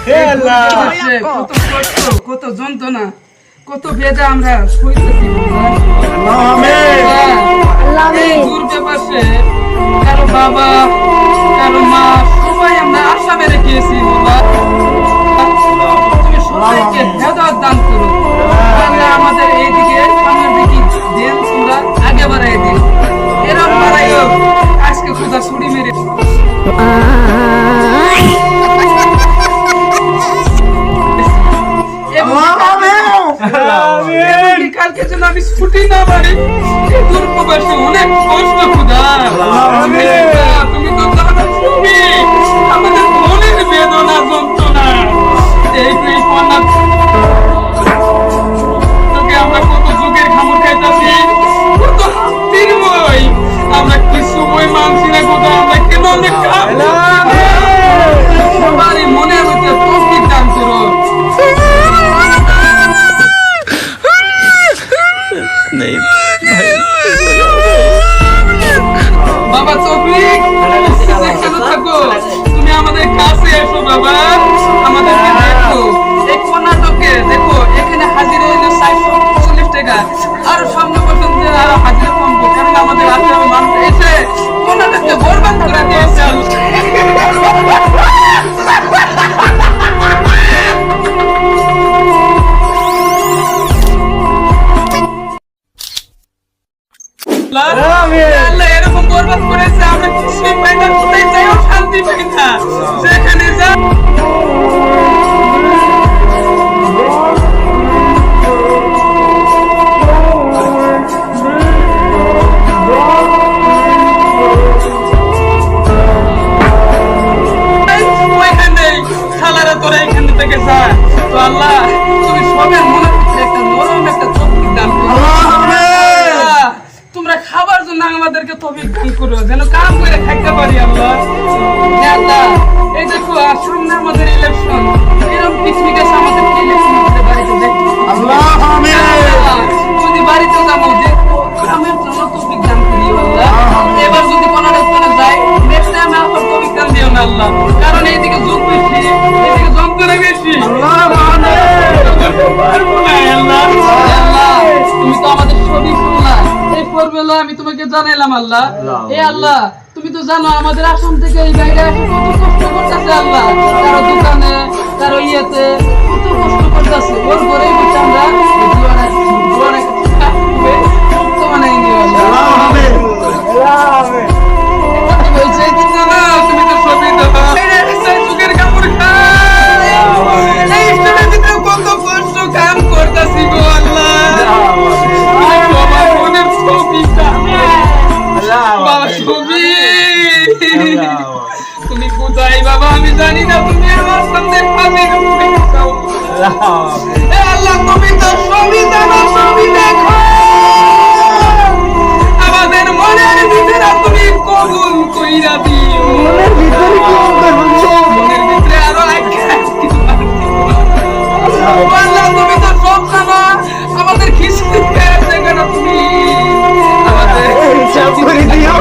কত কষ্ট, কত যন্ত্রণা, কত বেদা আমরা সইতেছি। দূর ব্যাপারে কারো বাবা, কারো মা, সবাই আমরা আসামে রেখেছি। তুমি সবাইকে হেদায়েত দান করো। আল্লাহ আমাদের এইদিকে সামনের দিকে দেন, তোমরা আগে বাড়াই দিন। এরকম বাড়াইও আজকে খোদা ছুরি মেরে কালকে যেন আমি ছুটি না পারি। দূর প্রবাসে অনেক কষ্ট খোদা। তুমি তো জানো তুমি আমাদের মনের বেদনা যন্ত্রণা। এই কন্যা তোকে আমরা কত যুগের খামর খাইতেছি, কত দিনময় আমরা কিছু বই মানছি না খোদা। আমরা কেন অনেক সবারই মনের মধ্যে তৌফিক দান করো। বাবা তৌফিক, যেখানে থাকো তুমি আমাদের কাছে এসো বাবা, আমাদেরকে দেখো। এই কর্ণাটকে দেখো, এখানে হাজিরা হইলো 440 টাকা, আর সামনে পর্যন্ত আরো হাজিরা কমবো, কারণ আমাদের আসামে মানুষ এসে কর্ণাটককে বরবাদ করে দিয়েছে। আল্লাহ এরকম বরবাদ করেছে, আমরা কিছুই পাই না, কোথায় যাইও শান্তি পাই না। যেখানে যা খালারা তোরা এখান থেকে যা। তো আল্লাহ তুমি সবের মনে একটা নরম একটা তৌফিক দান করো। তোমরা খাবার জন্য আমাদেরকে তৌফিক দান করো, যেন কাম করে খাইতে পারি। আল্লাহ আল্লাহ এই দেখো সামনে আমাদের ইলেকশন, এরকম পিকনিক আছে আমাদের ইলেকশন আমাদের বাড়িতে দেখো। আল্লাহ আমিন। যদি বাড়িতে যাবো দেখো গ্রামের জন্য তৌফিক দান করি আল্লাহ। এবার যদি কোনো রাস্তায় যাই নেক্সট টাইম আবার তৌফিক দান দিও না আল্লাহ, কারণ এইদিকে যুগ বেশি, এইদিকে যন্ত্রণা বেশি। আল্লাহ আল্লাহ তুমি তো আমাদের সবই শুনলা। এই পর্বেলা আমি তোমাকে জানাইলাম আল্লাহ। এ আল্লাহ তুমি তো জানো আমাদের আসাম থেকে এই বাইরে এসে কত কষ্ট করতেছে আল্লাহ, কারো দোকানে, কারো ইয়েতে কত কষ্ট করতেছে। ওর ঘরেই বসে আমরা তুমি তো সবই যুগের কাপড় কত কষ্ট কাম করতেছি গো আল্লাহ। তুমি কোথায় বাবা আমি জানি না, তুমি আমার সামনে হাজির আল্লাহ। তুমি তো সবই জানো, সবই দেখো। আমাদের মনের ভিতরে তুমি কবুল কইরা দিও। মনের ভিতরে মনের ভিতরে আরো আল্লাহ তুমি তো সব জানো। আমাদের খিস্তি দেখো না, তুমি আমাদের হিসাব করে দিও।